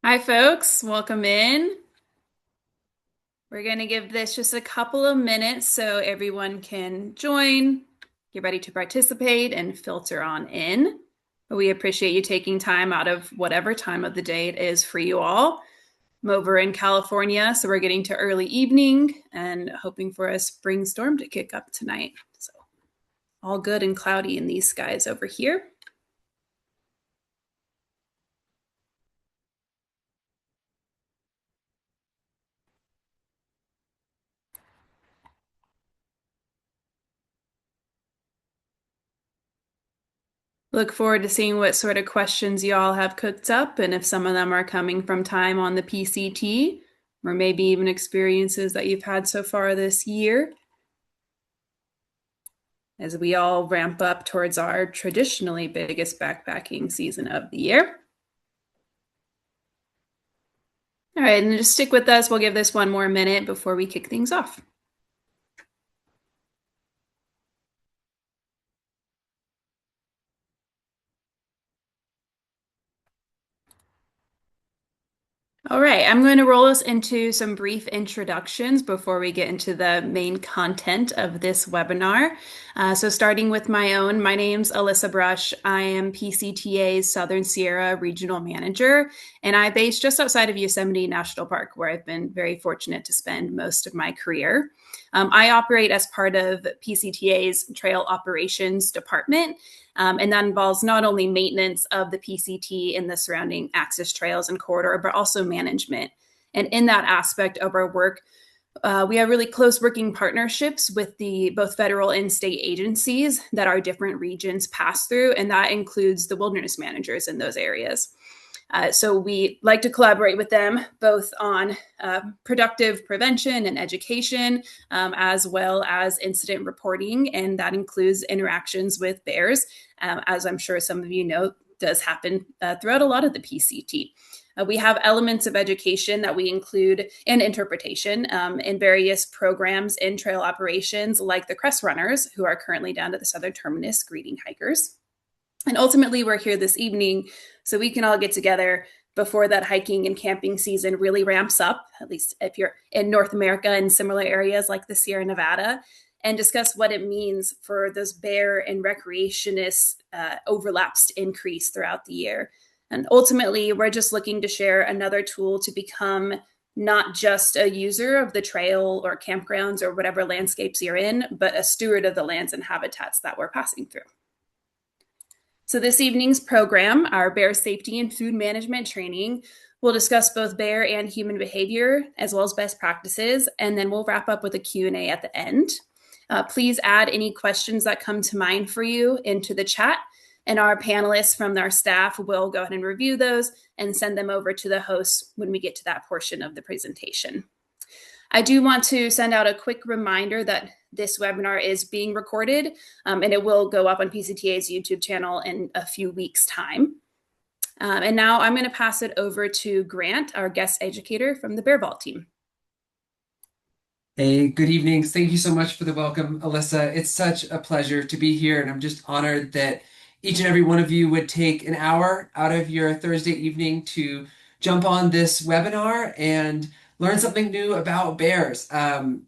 Hi, folks. Welcome in. We're going to give this just a couple of minutes so everyone can join, get ready to participate, and filter on in. But we appreciate you taking time out of whatever time of the day it is for you all. I'm over in California, so we're getting to early evening and hoping for a spring storm to kick up tonight. So, all good and cloudy in these skies over here. Look forward to seeing what sort of questions you all have cooked up and if some of them are coming from time on the PCT or maybe even experiences that you've had so far this year as we all ramp up towards our traditionally biggest backpacking season of the year. All right, and just stick with us. We'll give this one more minute before we kick things off. All right, I'm going to roll us into some brief introductions before we get into the main content of this webinar. So starting with my own, my name's Alyssa Brush. I am PCTA's Southern Sierra Regional Manager, and I base just outside of Yosemite National Park, where I've been very fortunate to spend most of my career. I operate as part of PCTA's Trail Operations Department, and that involves not only maintenance of the PCT and the surrounding access trails and corridor, but also management. And in that aspect of our work, we have really close working partnerships with the both federal and state agencies that our different regions pass through, and that includes the wilderness managers in those areas. So we like to collaborate with them both on productive prevention and education, as well as incident reporting, and that includes interactions with bears, as I'm sure some of you know does happen throughout a lot of the PCT. We have elements of education that we include and interpretation in various programs in trail operations, like the Crest Runners, who are currently down at the southern terminus greeting hikers. And ultimately, we're here this evening so we can all get together before that hiking and camping season really ramps up, at least if you're in North America and similar areas like the Sierra Nevada, and discuss what it means for those bear and recreationist overlaps to increase throughout the year. And ultimately, we're just looking to share another tool to become not just a user of the trail or campgrounds or whatever landscapes you're in, but a steward of the lands and habitats that we're passing through. So this evening's program, our bear safety and food management training, will discuss both bear and human behavior as well as best practices, and then we'll wrap up with a Q&A at the end. Please add any questions that come to mind for you into the chat, and our panelists from our staff will go ahead and review those and send them over to the host when we get to that portion of the presentation. I do want to send out a quick reminder that this webinar is being recorded, and it will go up on PCTA's YouTube channel in a few weeks' time. And now I'm going to pass it over to Grant, our guest educator from the BearVault team. Hey, good evening. Thank you so much for the welcome, Alyssa. It's such a pleasure to be here, and I'm just honored that each and every one of you would take an hour out of your Thursday evening to jump on this webinar and learn something new about bears.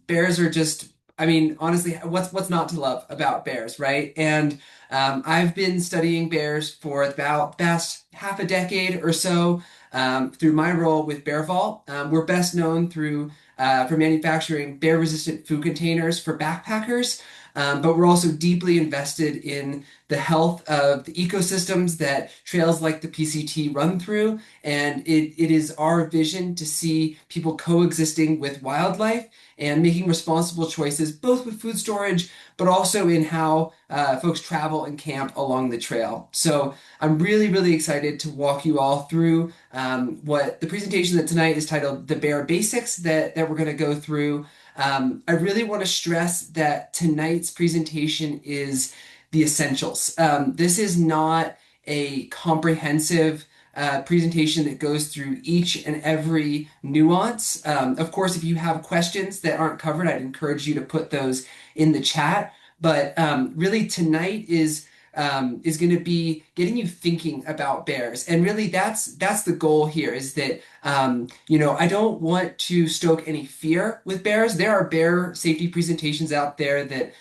Bears are just, I mean, honestly, what's not to love about bears, right? And I've been studying bears for about the past half a decade or so through my role with BearVault. We're best known for manufacturing bear-resistant food containers for backpackers. But we're also deeply invested in the health of the ecosystems that trails like the PCT run through. And it is our vision to see people coexisting with wildlife and making responsible choices, both with food storage, but also in how folks travel and camp along the trail. So I'm really, really excited to walk you all through what the presentation that tonight is titled The Bear Basics that we're going to go through. I really want to stress that tonight's presentation is the essentials. This is not a comprehensive presentation that goes through each and every nuance. Of course, if you have questions that aren't covered, I'd encourage you to put those in the chat. But really, tonight is is going to be getting you thinking about bears. And really, that's the goal here is that I don't want to stoke any fear with bears. There are bear safety presentations out there that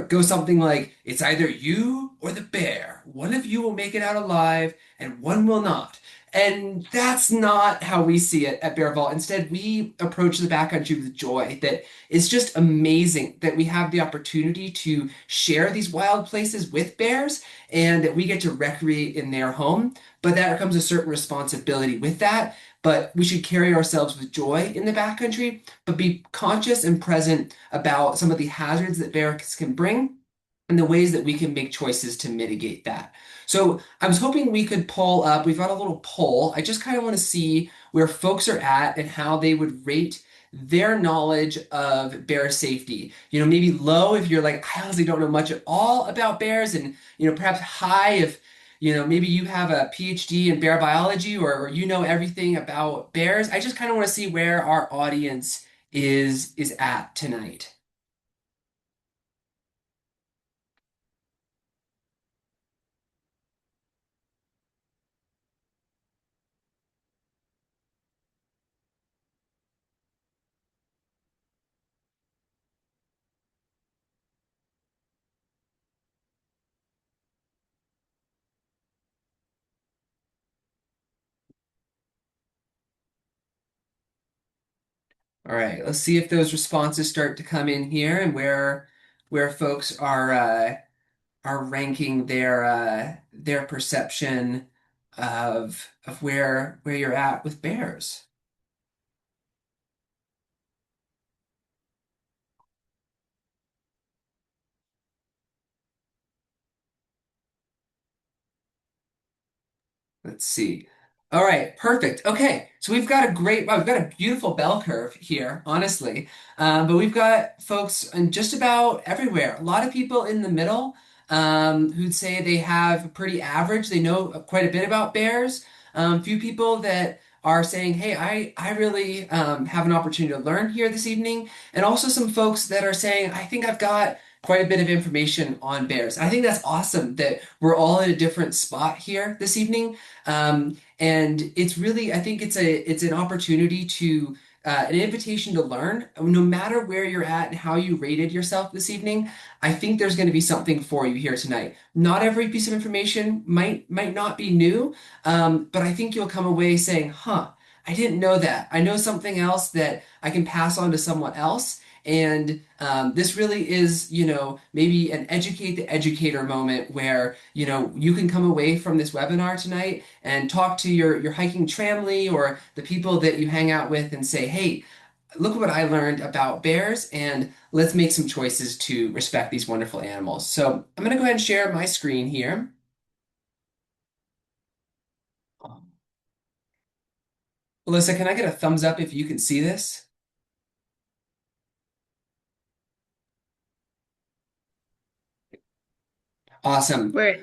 go something like, it's either you or the bear. One of you will make it out alive and one will not. And that's not how we see it at BearVault. Instead, we approach the backcountry with joy. That it's just amazing that we have the opportunity to share these wild places with bears and that we get to recreate in their home. But that comes a certain responsibility with that. But we should carry ourselves with joy in the backcountry, but be conscious and present about some of the hazards that bears can bring and the ways that we can make choices to mitigate that. So I was hoping we could pull up, we've got a little poll. I just kind of want to see where folks are at and how they would rate their knowledge of bear safety. Maybe low if you're like, I honestly don't know much at all about bears, and perhaps high if maybe you have a PhD in bear biology or you know everything about bears. I just kind of want to see where our audience is at tonight. All right, let's see if those responses start to come in here and where folks are ranking their perception of where you're at with bears. Let's see. All right, perfect. Okay, so we've got a beautiful bell curve here, honestly. But we've got folks in just about everywhere. A lot of people in the middle who'd say they have pretty average. They know quite a bit about bears. Few people that are saying, "Hey, I really have an opportunity to learn here this evening," and also some folks that are saying, "I think I've got quite a bit of information on bears." I think that's awesome that we're all in a different spot here this evening. And it's really, I think it's an opportunity to an invitation to learn. No matter where you're at and how you rated yourself this evening, I think there's going to be something for you here tonight. Not every piece of information might not be new, but I think you'll come away saying, "Huh, I didn't know that. I know something else that I can pass on to someone else." And this really is, maybe an educate the educator moment where, you can come away from this webinar tonight and talk to your hiking family or the people that you hang out with and say, "Hey, look what I learned about bears, and let's make some choices to respect these wonderful animals." So I'm going to go ahead and share my screen here. Alyssa, can I get a thumbs up if you can see this? Awesome. We're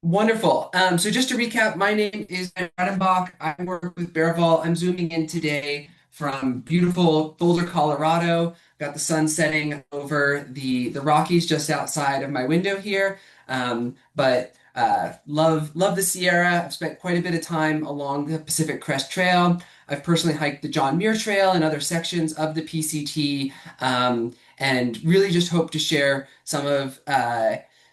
Wonderful. So just to recap, my name is Ben Redenbach. I work with BearVault. I'm zooming in today from beautiful Boulder, Colorado. Got the sun setting over the Rockies just outside of my window here. But love the Sierra. I've spent quite a bit of time along the Pacific Crest Trail. I've personally hiked the John Muir Trail and other sections of the PCT, and really just hope to share some of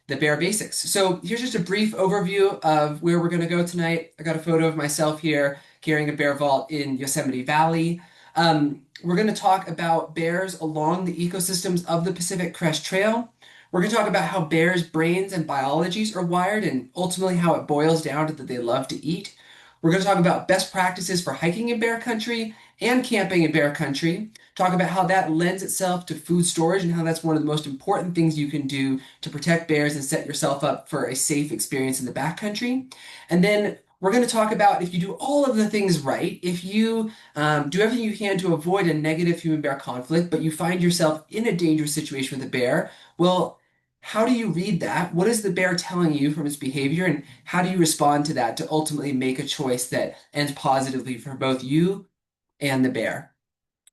the bare basics. So here's just a brief overview of where we're going to go tonight. I got a photo of myself here carrying a BearVault in Yosemite Valley. We're going to talk about bears along the ecosystems of the Pacific Crest Trail. We're going to talk about how bears' brains and biologies are wired and ultimately how it boils down to that they love to eat. We're going to talk about best practices for hiking in bear country and camping in bear country. Talk about how that lends itself to food storage and how that's one of the most important things you can do to protect bears and set yourself up for a safe experience in the backcountry. And then we're going to talk about if you do all of the things right, if you do everything you can to avoid a negative human-bear conflict, but you find yourself in a dangerous situation with a bear, well, how do you read that? What is the bear telling you from its behavior, and how do you respond to that to ultimately make a choice that ends positively for both you and the bear?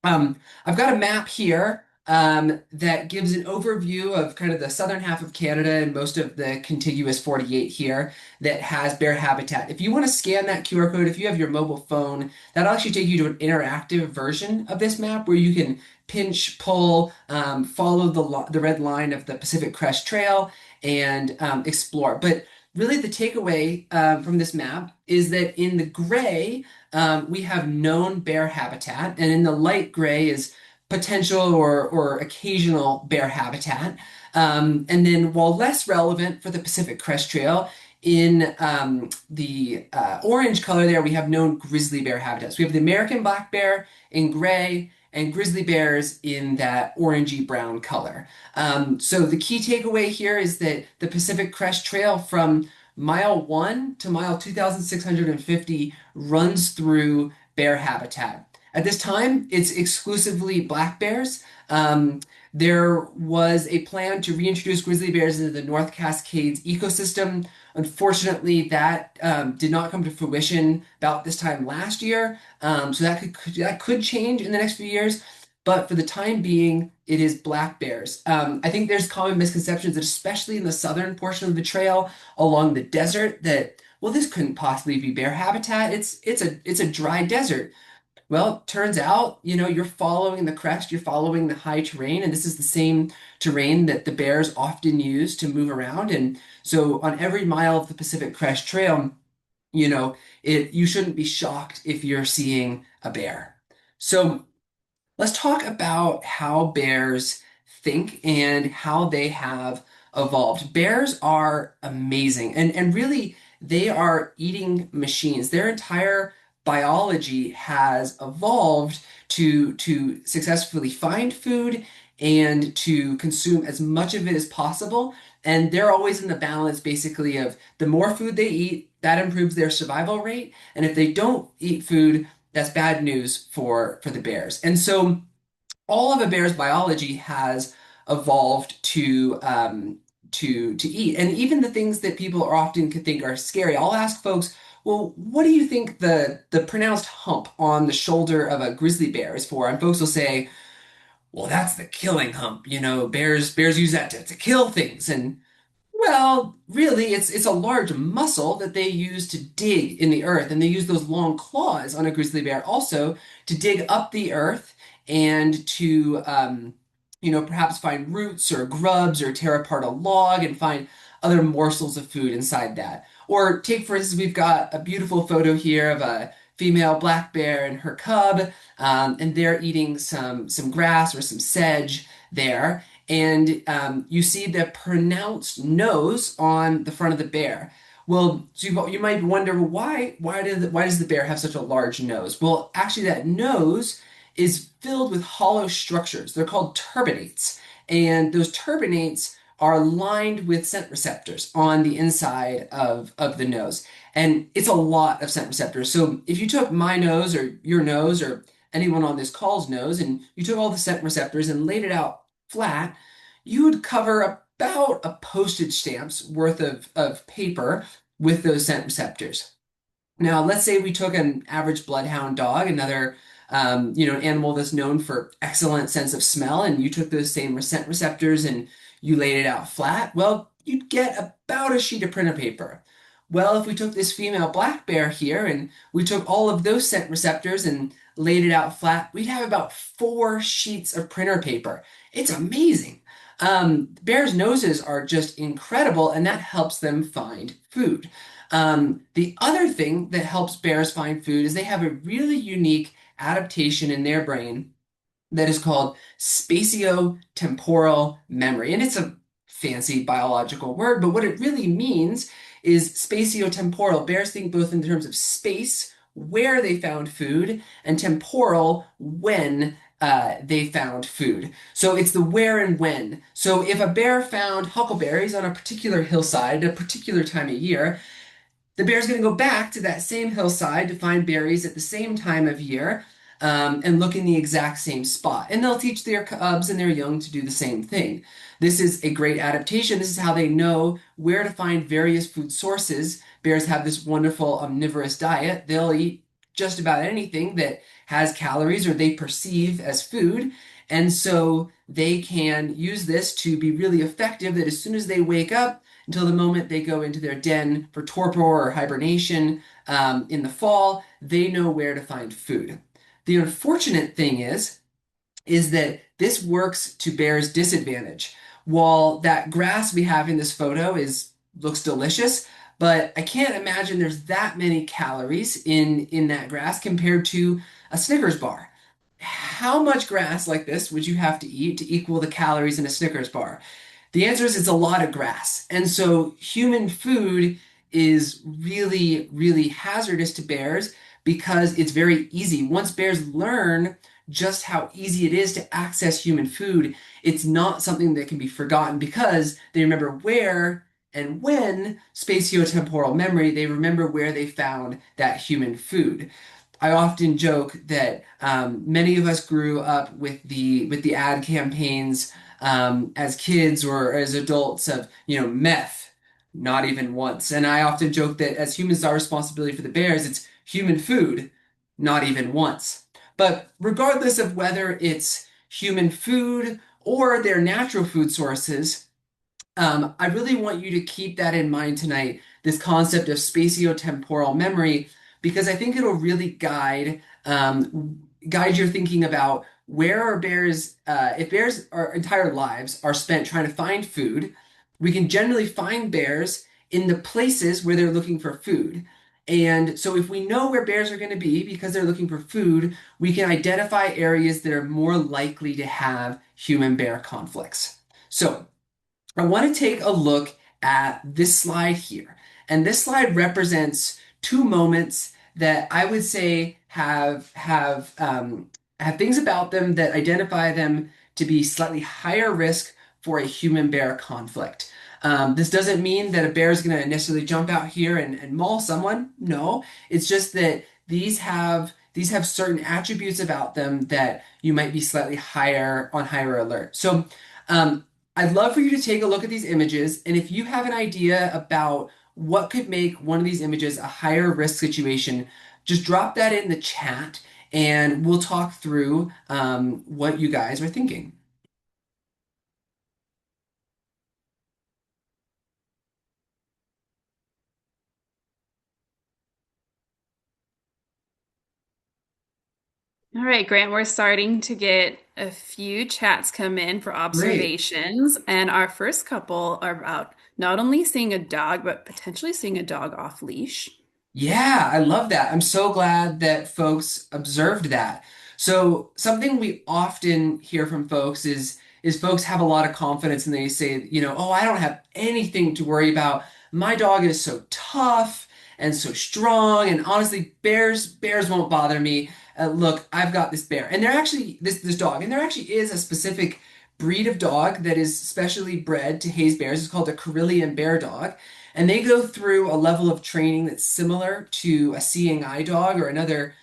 I've got a map here that gives an overview of kind of the southern half of Canada and most of the contiguous 48 here that has bear habitat. If you want to scan that QR code, if you have your mobile phone, that'll actually take you to an interactive version of this map where you can pinch, pull, follow the red line of the Pacific Crest Trail and explore. But really, the takeaway from this map is that in the gray, we have known bear habitat, and in the light gray is potential or occasional bear habitat. And then, while less relevant for the Pacific Crest Trail, in the orange color there, we have known grizzly bear habitats. We have the American black bear in gray and grizzly bears in that orangey brown color. So the key takeaway here is that the Pacific Crest Trail from mile 1 to mile 2,650 runs through bear habitat. At this time, it's exclusively black bears. There was a plan to reintroduce grizzly bears into the North Cascades ecosystem. Unfortunately, that did not come to fruition about this time last year. So that could change in the next few years. But for the time being, it is black bears. I think there's common misconceptions that especially in the southern portion of the trail along the desert that, well, this couldn't possibly be bear habitat. It's a dry desert. Well, turns out, you're following the crest, you're following the high terrain, and this is the same terrain that the bears often use to move around. And so on every mile of the Pacific Crest Trail, you shouldn't be shocked if you're seeing a bear. So let's talk about how bears think and how they have evolved. Bears are amazing, and really, they are eating machines. Their entire biology has evolved to successfully find food and to consume as much of it as possible. And they're always in the balance, basically, of the more food they eat, that improves their survival rate. And if they don't eat food, that's bad news for the bears. And so all of a bear's biology has evolved to eat. And even the things that people often could think are scary, I'll ask folks, well, what do you think the pronounced hump on the shoulder of a grizzly bear is for? And folks will say, well, that's the killing hump. Bears use that to kill things. And well, really, it's a large muscle that they use to dig in the earth, and they use those long claws on a grizzly bear also to dig up the earth and to, perhaps find roots or grubs or tear apart a log and find other morsels of food inside that. Or take, for instance, we've got a beautiful photo here of a female black bear and her cub, and they're eating some grass or some sedge there. And you see the pronounced nose on the front of the bear. Well, so you might wonder, well, why does the bear have such a large nose? Well, actually, that nose is filled with hollow structures. They're called turbinates, and those turbinates are lined with scent receptors on the inside of the nose. And it's a lot of scent receptors. So if you took my nose or your nose or anyone on this call's nose and you took all the scent receptors and laid it out flat, you would cover about a postage stamp's worth of paper with those scent receptors. Now, let's say we took an average bloodhound dog, another animal that's known for excellent sense of smell, and you took those same scent receptors and you laid it out flat. Well, you'd get about a sheet of printer paper. Well, if we took this female black bear here and we took all of those scent receptors and laid it out flat, we'd have about 4 sheets of printer paper. It's amazing. Bears' noses are just incredible, and that helps them find food. The other thing that helps bears find food is they have a really unique adaptation in their brain that is called spatiotemporal memory. And it's a fancy biological word, but what it really means is spatiotemporal. Bears think both in terms of space, where they found food, and temporal, when they found food. So it's the where and when. So if a bear found huckleberries on a particular hillside at a particular time of year, the bear's going to go back to that same hillside to find berries at the same time of year, and look in the exact same spot. And they'll teach their cubs and their young to do the same thing. This is a great adaptation. This is how they know where to find various food sources. Bears have this wonderful omnivorous diet. They'll eat just about anything that has calories or they perceive as food. And so they can use this to be really effective that as soon as they wake up until the moment they go into their den for torpor or hibernation in the fall, they know where to find food. The unfortunate thing is that this works to bear's disadvantage. While that grass we have in this photo is looks delicious, but I can't imagine there's that many calories in that grass compared to a Snickers bar. How much grass like this would you have to eat to equal the calories in a Snickers bar? The answer is it's a lot of grass. And so human food is really, really hazardous to bears because it's very easy. Once bears learn just how easy it is to access human food, it's not something that can be forgotten because they remember where and when spatiotemporal memory, they remember where they found that human food. I often joke that many of us grew up with the ad campaigns as kids or as adults of meth, not even once. And I often joke that as humans, our responsibility for the bears, it's human food, not even once. But regardless of whether it's human food or their natural food sources, I really want you to keep that in mind tonight, this concept of spatiotemporal memory, because I think it'll really guide your thinking about where our bears, if bears our entire lives are spent trying to find food, we can generally find bears in the places where they're looking for food. And so if we know where bears are going to be because they're looking for food, we can identify areas that are more likely to have human bear conflicts. So I want to take a look at this slide here. And this slide represents two moments that I would say have things about them that identify them to be slightly higher risk for a human bear conflict. This doesn't mean that a bear is going to necessarily jump out here and maul someone. No, it's just that these have certain attributes about them that you might be slightly higher alert. So I'd love for you to take a look at these images, and if you have an idea about what could make one of these images a higher risk situation, just drop that in the chat, and we'll talk through what you guys are thinking. All right, Grant, we're starting to get a few chats come in for Great. observations, and our first couple are about not only seeing a dog, but potentially seeing a dog off leash. Yeah, I love that. I'm so glad that folks observed that. So something we often hear from folks is folks have a lot of confidence and they say, oh, I don't have anything to worry about. My dog is so tough and so strong, and honestly, bears won't bother me. Look, I've got this bear, and they're actually this dog, and there actually is a specific breed of dog that is specially bred to haze bears. It's called a Karelian bear dog. And they go through a level of training that's similar to a seeing eye dog or another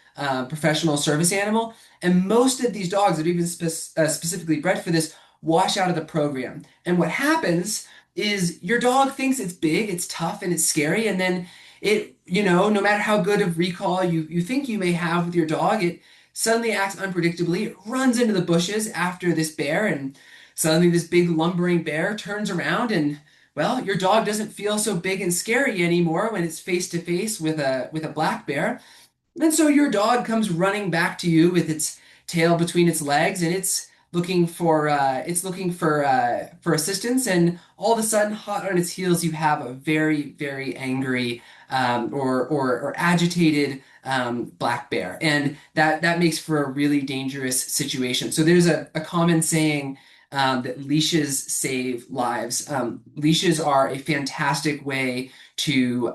professional service animal. And most of these dogs that are even specifically bred for this wash out of the program. And what happens is your dog thinks it's big, it's tough, and it's scary. And then no matter how good of recall you think you may have with your dog, it suddenly acts unpredictably. It runs into the bushes after this bear, and suddenly this big lumbering bear turns around and well, your dog doesn't feel so big and scary anymore when it's face to face with a black bear. And so your dog comes running back to you with its tail between its legs, and it's looking for assistance. And all of a sudden, hot on its heels, you have a very very angry or agitated black bear, and that makes for a really dangerous situation. So there's a common saying. That leashes save lives. Leashes are a fantastic way to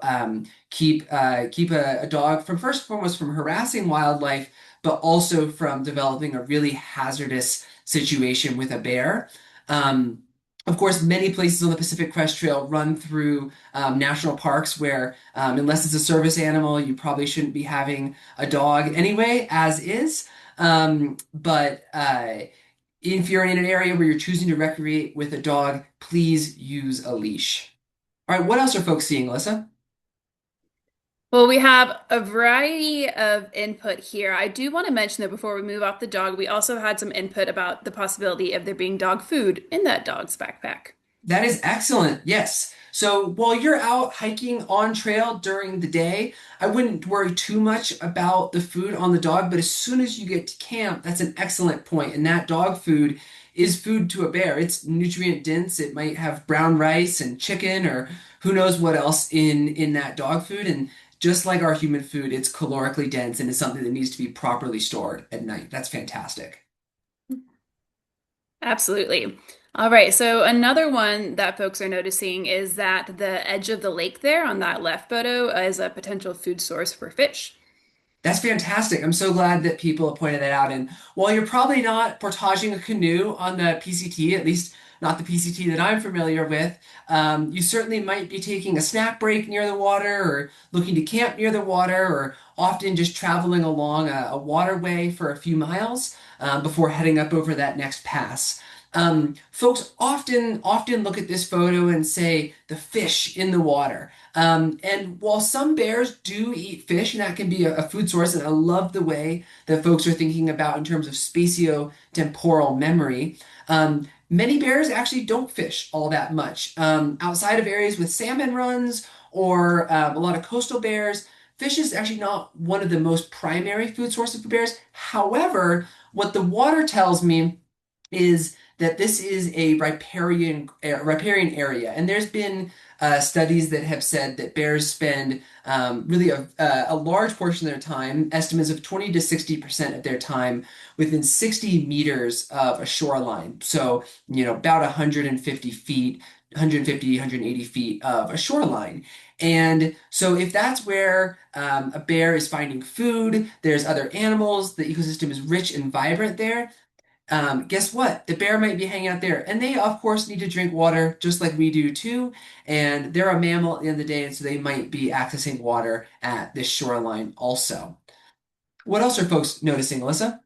keep a dog from first and foremost from harassing wildlife, but also from developing a really hazardous situation with a bear. Of course, many places on the Pacific Crest Trail run through national parks where, unless it's a service animal, you probably shouldn't be having a dog anyway, as is. But if you're in an area where you're choosing to recreate with a dog, please use a leash. All right, what else are folks seeing, Alyssa? Well, we have a variety of input here. I do want to mention that before we move off the dog, we also had some input about the possibility of there being dog food in that dog's backpack. That is excellent. Yes. So while you're out hiking on trail during the day, I wouldn't worry too much about the food on the dog. But as soon as you get to camp, that's an excellent point. And that dog food is food to a bear. It's nutrient dense. It might have brown rice and chicken or who knows what else in that dog food. And just like our human food, it's calorically dense and it's something that needs to be properly stored at night. That's fantastic. Absolutely. All right. So another one that folks are noticing is that the edge of the lake there on that left photo is a potential food source for fish. That's fantastic. I'm so glad that people have pointed that out. And while you're probably not portaging a canoe on the PCT, at least not the PCT that I'm familiar with, you certainly might be taking a snack break near the water or looking to camp near the water or often just traveling along a waterway for a few miles before heading up over that next pass. Folks often look at this photo and say the fish in the water. And while some bears do eat fish, and that can be a food source, and I love the way that folks are thinking about in terms of spatio-temporal memory, many bears actually don't fish all that much. Outside of areas with salmon runs or a lot of coastal bears, fish is actually not one of the most primary food sources for bears. However, what the water tells me is that this is a riparian area, and there's been studies that have said that bears spend really a large portion of their time, estimates of 20 to 60% of their time, within 60 meters of a shoreline. So, about 150 feet, 150, 180 feet of a shoreline. And so, if that's where a bear is finding food, there's other animals, the ecosystem is rich and vibrant there. Guess what? The bear might be hanging out there. And they, of course, need to drink water just like we do too. And they're a mammal at the end of the day, and so they might be accessing water at this shoreline also. What else are folks noticing, Alyssa?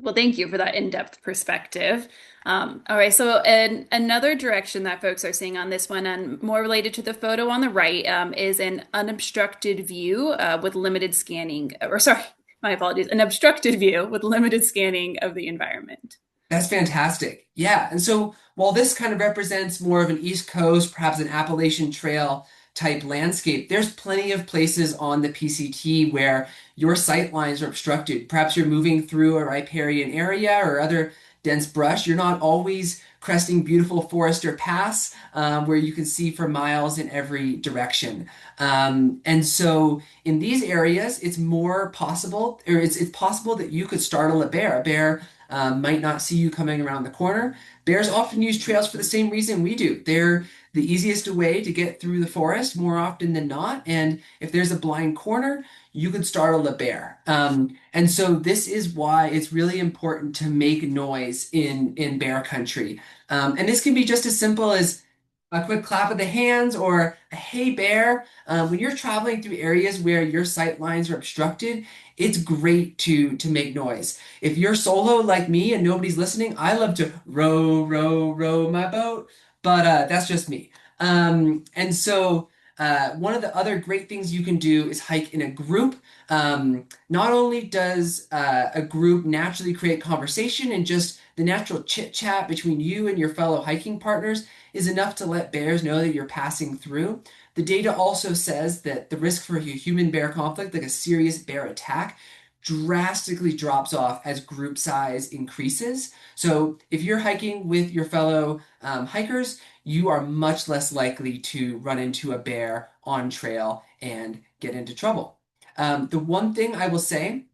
Well, thank you for that in-depth perspective. All right, so another direction that folks are seeing on this one, and more related to the photo on the right, is an unobstructed view with limited scanning, or sorry, my apologies, an obstructed view with limited scanning of the environment. That's fantastic. Yeah. And so while this kind of represents more of an East Coast, perhaps an Appalachian Trail type landscape, there's plenty of places on the PCT where your sight lines are obstructed. Perhaps you're moving through a riparian area or other dense brush. You're not always cresting beautiful forest or pass where you can see for miles in every direction. And so in these areas, it's more possible, or it's possible that you could startle a bear. A bear might not see you coming around the corner. Bears often use trails for the same reason we do. They're the easiest way to get through the forest more often than not. And if there's a blind corner, you could startle a bear. And so this is why it's really important to make noise in bear country. And this can be just as simple as a quick clap of the hands or a hey bear. When you're traveling through areas where your sight lines are obstructed, it's great to make noise. If you're solo like me and nobody's listening, I love to row, row, row my boat, but that's just me. And so one of the other great things you can do is hike in a group. Not only does a group naturally create conversation and just the natural chit chat between you and your fellow hiking partners is enough to let bears know that you're passing through. The data also says that the risk for a human bear conflict, like a serious bear attack, drastically drops off as group size increases. So if you're hiking with your fellow hikers, you are much less likely to run into a bear on trail and get into trouble. The one thing I will say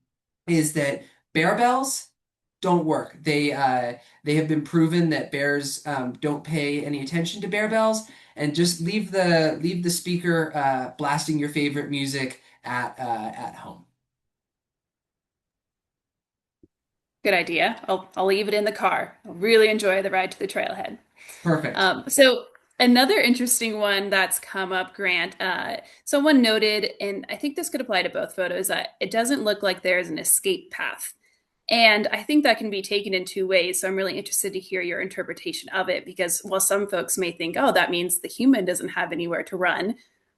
is that bear bells don't work. They have been proven that bears don't pay any attention to bear bells, and just leave the speaker blasting your favorite music at home. Good idea. I'll leave it in the car. I'll really enjoy the ride to the trailhead. Perfect. So another interesting one that's come up, Grant, someone noted, and I think this could apply to both photos, that it doesn't look like there's an escape path. And I think that can be taken in two ways. So I'm really interested to hear your interpretation of it because while some folks may think, oh, that means the human doesn't have anywhere to run,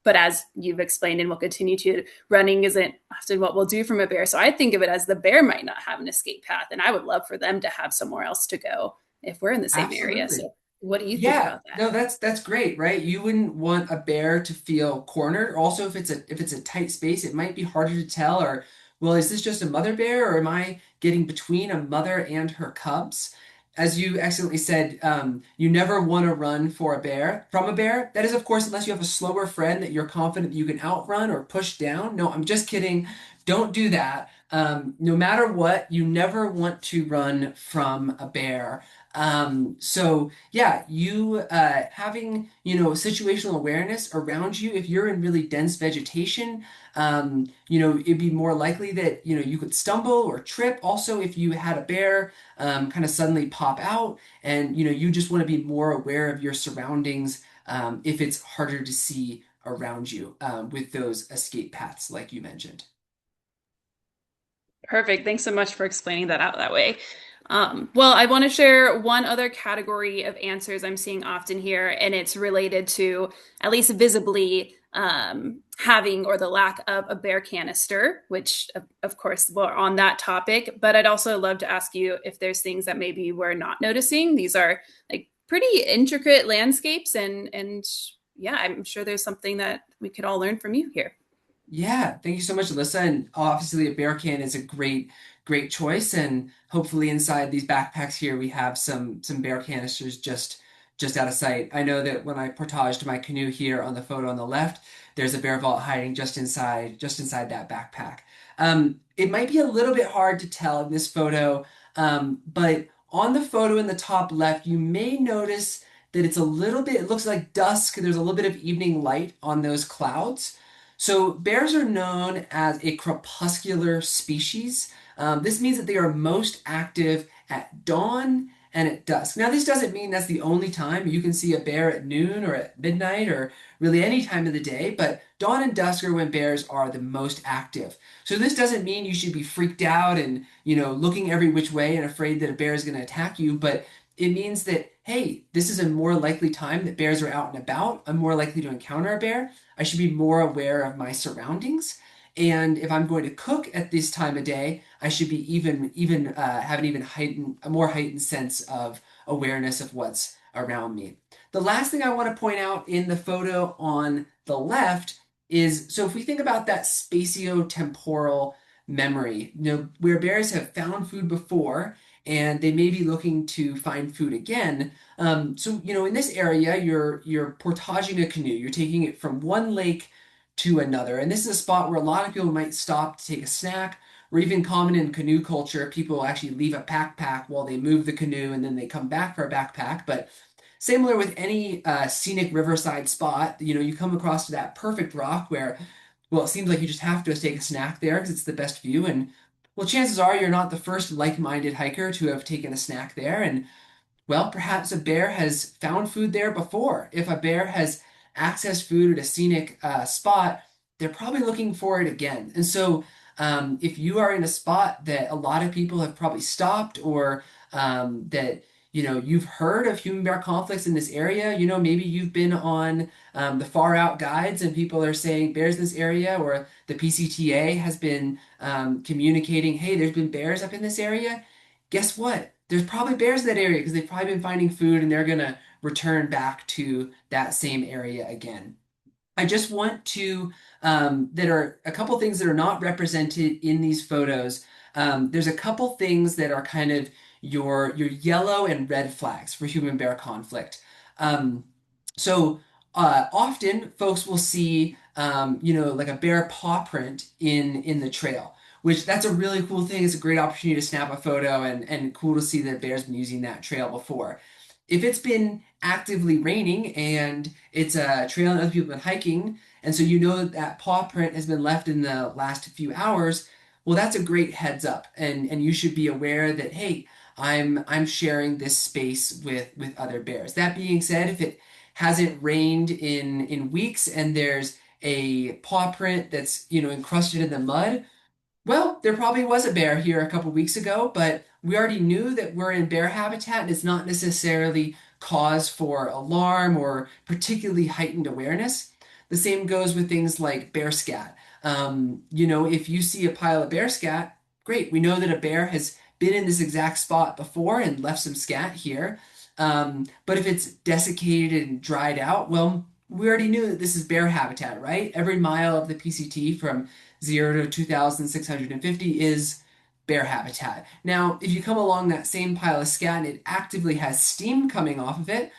But as you've explained and will continue to, running isn't often what we'll do from a bear. So I think of it as the bear might not have an escape path, and I would love for them to have somewhere else to go if we're in the same area. Absolutely. So what do you think Yeah, about that? no, that's great, right? You wouldn't want a bear to feel cornered. Also, if it's a tight space, it might be harder to tell, or well, is this just a mother bear, or am I getting between a mother and her cubs? As you excellently said, you never want to run for a bear from a bear. That is, of course, unless you have a slower friend that you're confident that you can outrun or push down. No, I'm just kidding. Don't do that. No matter what, you never want to run from a bear. So yeah, you having, situational awareness around you, if you're in really dense vegetation, it'd be more likely that, you could stumble or trip. Also, if you had a bear kind of suddenly pop out and, you just want to be more aware of your surroundings if it's harder to see around you with those escape paths like you mentioned. Perfect. Thanks so much for explaining that out that way. Well, I want to share one other category of answers I'm seeing often here, and it's related to at least visibly having or the lack of a bear canister, which, of course, we're on that topic. But I'd also love to ask you if there's things that maybe we're not noticing. These are like pretty intricate landscapes, and yeah, I'm sure there's something that we could all learn from you here. Yeah, thank you so much, Alyssa. And obviously, a bear can is a great choice. And hopefully, inside these backpacks here, we have some bear canisters just out of sight. I know that when I portaged my canoe here on the photo on the left, there's a bear vault hiding just inside that backpack. It might be a little bit hard to tell in this photo, but on the photo in the top left, you may notice that it's a little bit. It looks like dusk. There's a little bit of evening light on those clouds. So bears are known as a crepuscular species. This means that they are most active at dawn and at dusk. Now, this doesn't mean that's the only time you can see a bear at noon or at midnight or really any time of the day, but dawn and dusk are when bears are the most active. So this doesn't mean you should be freaked out and, looking every which way and afraid that a bear is going to attack you, but it means that, hey, this is a more likely time that bears are out and about. I'm more likely to encounter a bear. I should be more aware of my surroundings. And if I'm going to cook at this time of day, I should be even have an even a more heightened sense of awareness of what's around me. The last thing I want to point out in the photo on the left is so if we think about that spatiotemporal memory, where bears have found food before and they may be looking to find food again. So in this area, you're portaging a canoe. You're taking it from one lake to another, and this is a spot where a lot of people might stop to take a snack, or even common in canoe culture, people actually leave a backpack while they move the canoe, and then they come back for a backpack. But similar with any scenic riverside spot, you come across to that perfect rock where, well, it seems like you just have to take a snack there because it's the best view, and well, chances are you're not the first like-minded hiker to have taken a snack there, and well, perhaps a bear has found food there before. If a bear has accessed food at a scenic spot, they're probably looking for it again. And so, if you are in a spot that a lot of people have probably stopped, or that you've heard of human bear conflicts in this area, maybe you've been on the far out guides and people are saying bears in this area, or the PCTA has been communicating, hey, there's been bears up in this area. Guess what? There's probably bears in that area because they've probably been finding food and they're gonna return back to that same area again. I just want to, that are a couple things that are not represented in these photos. There's a couple things that are kind of your yellow and red flags for human bear conflict. Um, so often folks will see, like a bear paw print in the trail, which that's a really cool thing. It's a great opportunity to snap a photo and cool to see that bear's been using that trail before. If it's been actively raining and it's a trail and other people have been hiking, and so that that paw print has been left in the last few hours, well, that's a great heads up, and you should be aware that hey, I'm sharing this space with other bears. That being said, if it hasn't rained in weeks and there's a paw print that's encrusted in the mud, well, there probably was a bear here a couple weeks ago, but we already knew that we're in bear habitat and it's not necessarily cause for alarm or particularly heightened awareness. The same goes with things like bear scat. If you see a pile of bear scat, great. We know that a bear has been in this exact spot before and left some scat here. But if it's desiccated and dried out, well, we already knew that this is bear habitat, right? Every mile of the PCT from 0 to 2,650 is bear habitat. Now, if you come along that same pile of scat and it actively has steam coming off of it,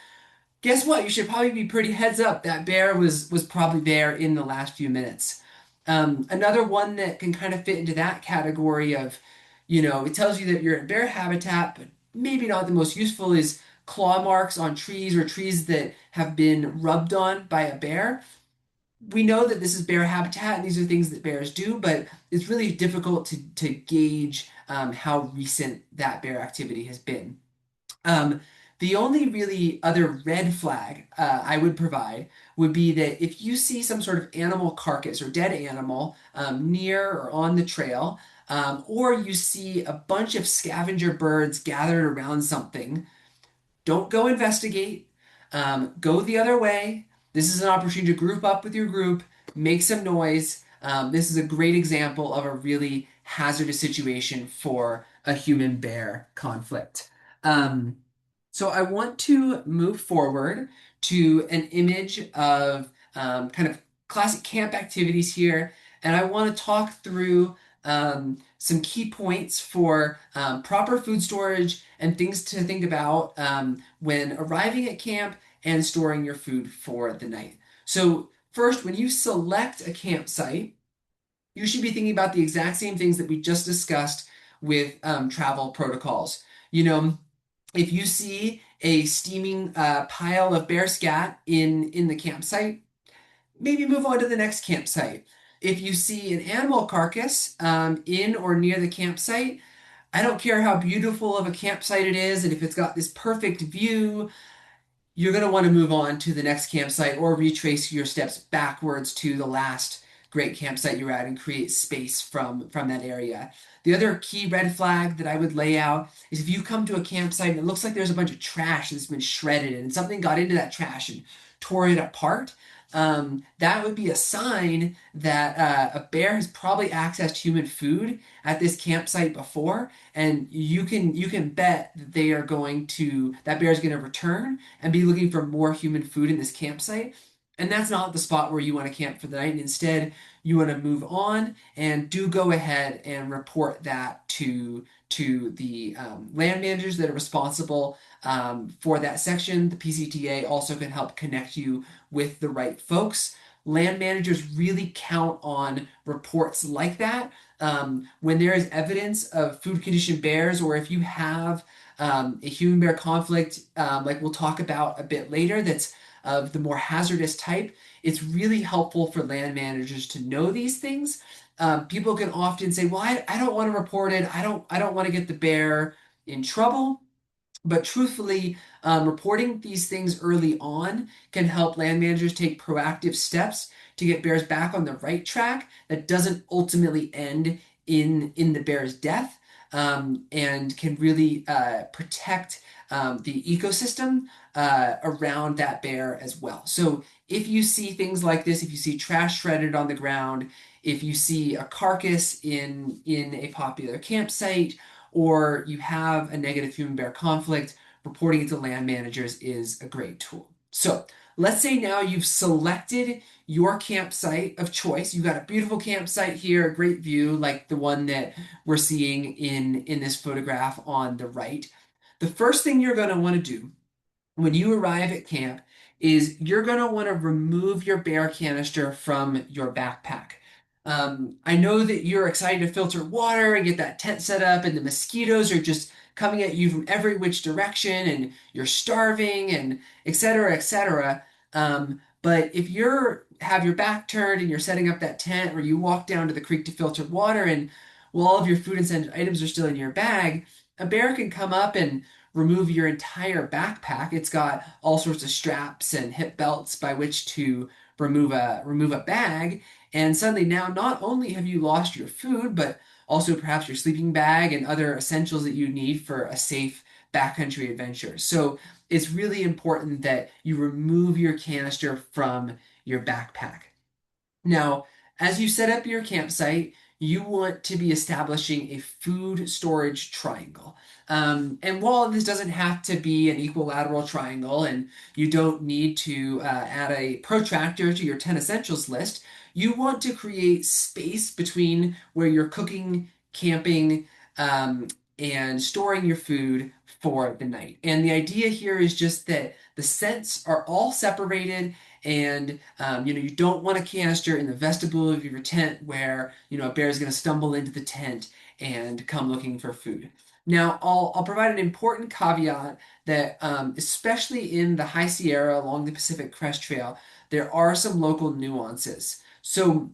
guess what? You should probably be pretty heads up. That bear was probably there in the last few minutes. Another one that can kind of fit into that category of, it tells you that you're in bear habitat, but maybe not the most useful is claw marks on trees or trees that have been rubbed on by a bear. We know that this is bear habitat and these are things that bears do, but it's really difficult to gauge how recent that bear activity has been. Um, the only really other red flag I would provide would be that if you see some sort of animal carcass or dead animal near or on the trail, or you see a bunch of scavenger birds gathered around something, don't go investigate. Go the other way. This is an opportunity to group up with your group, make some noise. This is a great example of a really hazardous situation for a human bear conflict. Um, so I want to move forward to an image of kind of classic camp activities here, and I want to talk through some key points for proper food storage and things to think about when arriving at camp and storing your food for the night. So first, when you select a campsite, you should be thinking about the exact same things that we just discussed with travel protocols. You know, if you see a steaming pile of bear scat in the campsite, maybe move on to the next campsite. If you see an animal carcass in or near the campsite, I don't care how beautiful of a campsite it is, and if it's got this perfect view, you're going to want to move on to the next campsite or retrace your steps backwards to the last great campsite you're at and create space from that area. The other key red flag that I would lay out is if you come to a campsite and it looks like there's a bunch of trash that's been shredded and something got into that trash and tore it apart, that would be a sign that a bear has probably accessed human food at this campsite before, and you can bet that that bear is going to return and be looking for more human food in this campsite. And that's not the spot where you want to camp for the night. And instead, you want to move on and do go ahead and report that to the land managers that are responsible for that section. The PCTA also can help connect you with the right folks. Land managers really count on reports like that. When there is evidence of food condition bears, or if you have a human bear conflict, like we'll talk about a bit later, that's of the more hazardous type, it's really helpful for land managers to know these things. People can often say, "Well, I don't want to report it. I don't want to get the bear in trouble." But truthfully, reporting these things early on can help land managers take proactive steps to get bears back on the right track that doesn't ultimately end in the bear's death, and can really protect the ecosystem around that bear as well. So if you see things like this, if you see trash shredded on the ground, if you see a carcass in a popular campsite, or you have a negative human bear conflict, reporting it to land managers is a great tool. So let's say now you've selected your campsite of choice. You've got a beautiful campsite here, a great view like the one that we're seeing in this photograph on the right. The first thing you're going to want to do when you arrive at camp is you're going to want to remove your bear canister from your backpack. I know that you're excited to filter water and get that tent set up, and the mosquitoes are just coming at you from every which direction, and you're starving, and et cetera, et cetera. But if you're have your back turned and you're setting up that tent, or you walk down to the creek to filter water, and while all of your food and scent items are still in your bag, a bear can come up and remove your entire backpack. It's got all sorts of straps and hip belts by which to remove a bag. And suddenly now not only have you lost your food, but also perhaps your sleeping bag and other essentials that you need for a safe backcountry adventure. So it's really important that you remove your canister from your backpack. Now, as you set up your campsite, you want to be establishing a food storage triangle. And while this doesn't have to be an equilateral triangle and you don't need to add a protractor to your 10 essentials list, you want to create space between where you're cooking, camping, um, and storing your food for the night. And the idea here is just that the scents are all separated and you don't want a canister in the vestibule of your tent where a bear is going to stumble into the tent and come looking for food. Now, I'll provide an important caveat that especially in the High Sierra along the Pacific Crest Trail, there are some local nuances. So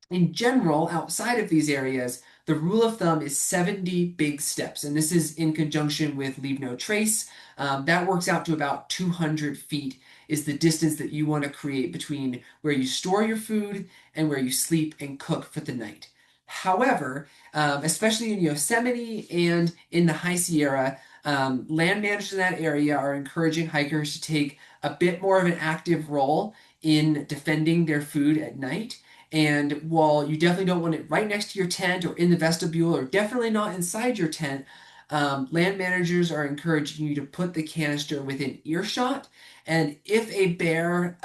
in general, outside of these areas, the rule of thumb is 70 big steps, and this is in conjunction with leave no trace. That works out to about 200 feet is the distance that you want to create between where you store your food and where you sleep and cook for the night. However, especially in Yosemite and in the High Sierra, land managers in that area are encouraging hikers to take a bit more of an active role in defending their food at night. And while you definitely don't want it right next to your tent or in the vestibule or definitely not inside your tent, land managers are encouraging you to put the canister within earshot. And if a bear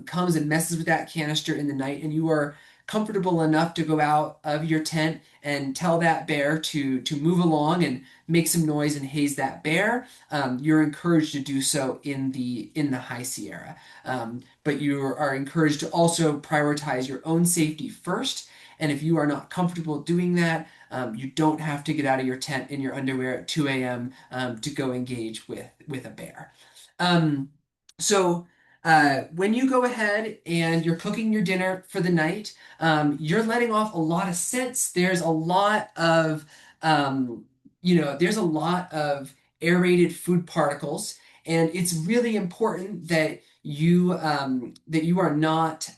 comes and messes with that canister in the night and you are comfortable enough to go out of your tent and tell that bear to move along and make some noise and haze that bear, you're encouraged to do so in the High Sierra. But you are encouraged to also prioritize your own safety first. And if you are not comfortable doing that, you don't have to get out of your tent in your underwear at 2 a.m. To go engage with a bear. Um, so when you go ahead and you're cooking your dinner for the night, you're letting off a lot of scents. Um, there's a lot of aerated food particles, and it's really important that you are not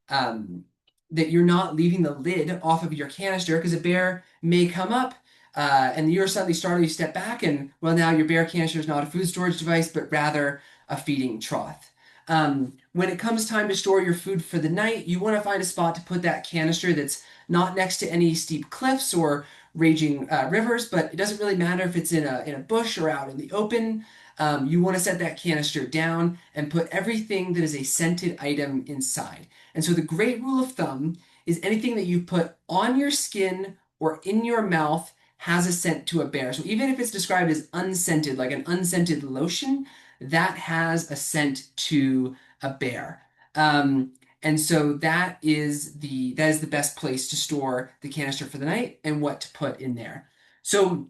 um, that you're not leaving the lid off of your canister because a bear may come up and you're suddenly startled. You step back, and well, now your bear canister is not a food storage device, but rather a feeding trough. When it comes time to store your food for the night, you want to find a spot to put that canister that's not next to any steep cliffs or raging rivers, but it doesn't really matter if it's in a bush or out in the open. You want to set that canister down and put everything that is a scented item inside. And so the great rule of thumb is anything that you put on your skin or in your mouth has a scent to a bear. So even if it's described as unscented, like an unscented lotion, that has a scent to a bear. And so that is the best place to store the canister for the night and what to put in there. So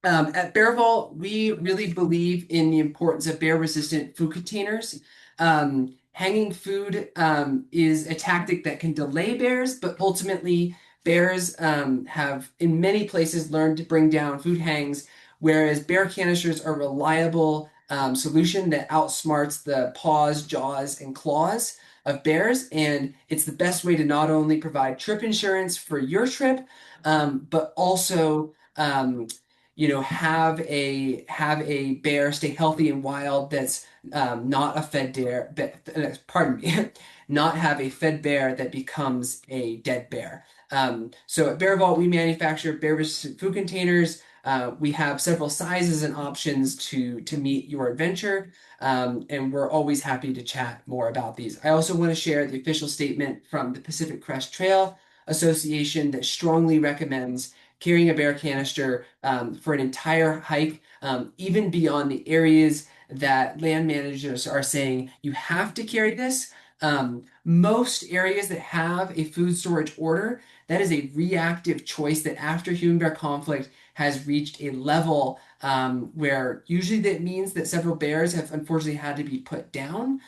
at BearVault, we really believe in the importance of bear-resistant food containers. Hanging food is a tactic that can delay bears, but ultimately bears have in many places learned to bring down food hangs, whereas bear canisters are a reliable solution that outsmarts the paws, jaws, and claws of bears. And it's the best way to not only provide trip insurance for your trip, but also have a bear stay healthy and wild that's not a fed bear, pardon me, not have a fed bear that becomes a dead bear. So at BearVault, we manufacture bear-resistant food containers. We have several sizes and options to meet your adventure, and we're always happy to chat more about these. I also want to share the official statement from the Pacific Crest Trail Association that strongly recommends carrying a bear canister for an entire hike, even beyond the areas that land managers are saying you have to carry this. Most areas that have a food storage order, that is a reactive choice that after human bear conflict has reached a level where usually that means that several bears have unfortunately had to be put down.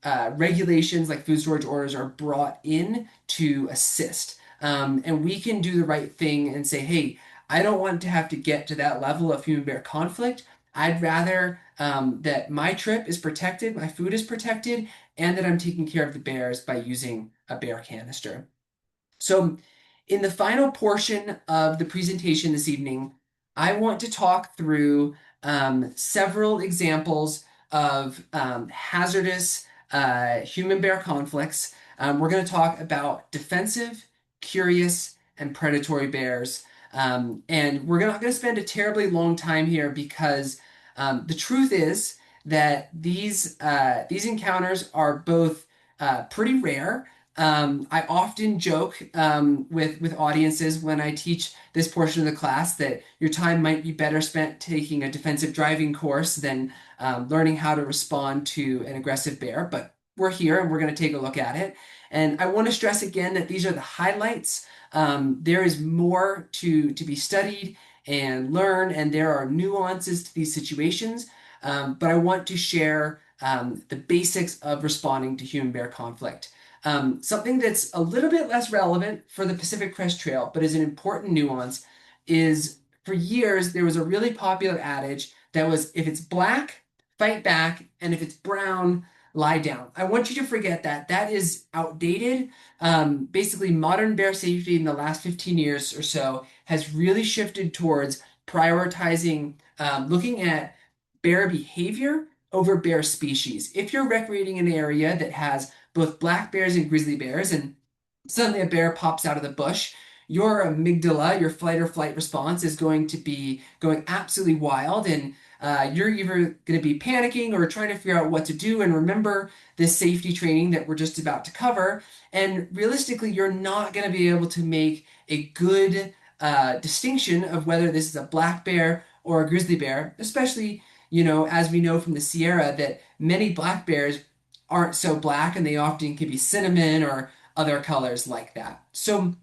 Regulations like food storage orders are brought in to assist. And we can do the right thing and say, hey, I don't want to have to get to that level of human bear conflict. I'd rather that my trip is protected, my food is protected, and that I'm taking care of the bears by using a bear canister. So, in the final portion of the presentation this evening, I want to talk through several examples of hazardous human-bear conflicts. We're going to talk about defensive, curious, and predatory bears. And we're not going to spend a terribly long time here because the truth is that these encounters are both pretty rare. I often joke with audiences when I teach this portion of the class that your time might be better spent taking a defensive driving course than learning how to respond to an aggressive bear. But we're here and we're going to take a look at it. And I want to stress again that these are the highlights. There is more to be studied and learn, and there are nuances to these situations. But I want to share the basics of responding to human-bear conflict. Something that's a little bit less relevant for the Pacific Crest Trail, but is an important nuance, is for years there was a really popular adage that was if it's black, fight back, and if it's brown, lie down. I want you to forget that. That is outdated. Basically, modern bear safety in the last 15 years or so has really shifted towards prioritizing looking at bear behavior over bear species. If you're recreating an area that has both black bears and grizzly bears, and suddenly a bear pops out of the bush, your amygdala, your flight or flight response, is going to be going absolutely wild, and you're either going to be panicking or trying to figure out what to do and remember this safety training that we're just about to cover. And realistically, you're not going to be able to make a good distinction of whether this is a black bear or a grizzly bear, especially, as we know from the Sierra, that many black bears aren't so black and they often can be cinnamon or other colors like that. So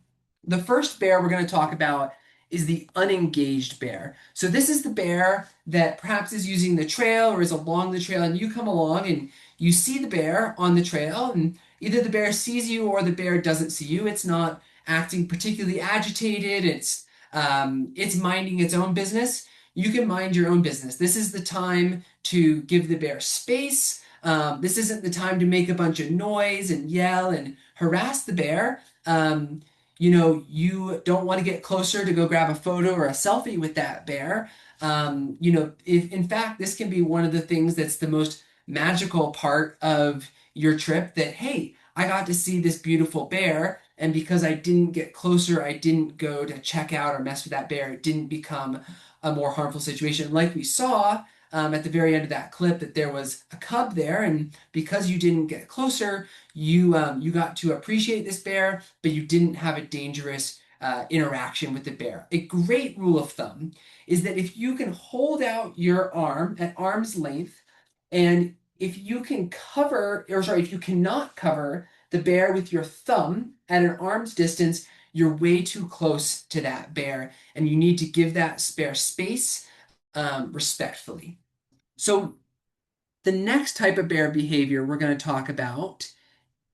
the first bear we're going to talk about is the unengaged bear. So this is the bear that perhaps is using the trail or is along the trail, and you come along and you see the bear on the trail, and either the bear sees you or the bear doesn't see you. It's not acting particularly agitated. It's minding its own business. You can mind your own business. This is the time to give the bear space. This isn't the time to make a bunch of noise and yell and harass the bear. You don't want to get closer to go grab a photo or a selfie with that bear. If in fact, this can be one of the things that's the most magical part of your trip, that, hey, I got to see this beautiful bear. And because I didn't get closer, I didn't go to check out or mess with that bear. It didn't become a more harmful situation. Like we saw at the very end of that clip, that there was a cub there, and because you didn't get closer, you got to appreciate this bear, but you didn't have a dangerous interaction with the bear. A great rule of thumb is that if you can hold out your arm at arm's length, and if you can cover, or sorry, if you cannot cover the bear with your thumb at an arm's distance, you're way too close to that bear, and you need to give that bear space respectfully. So the next type of bear behavior we're going to talk about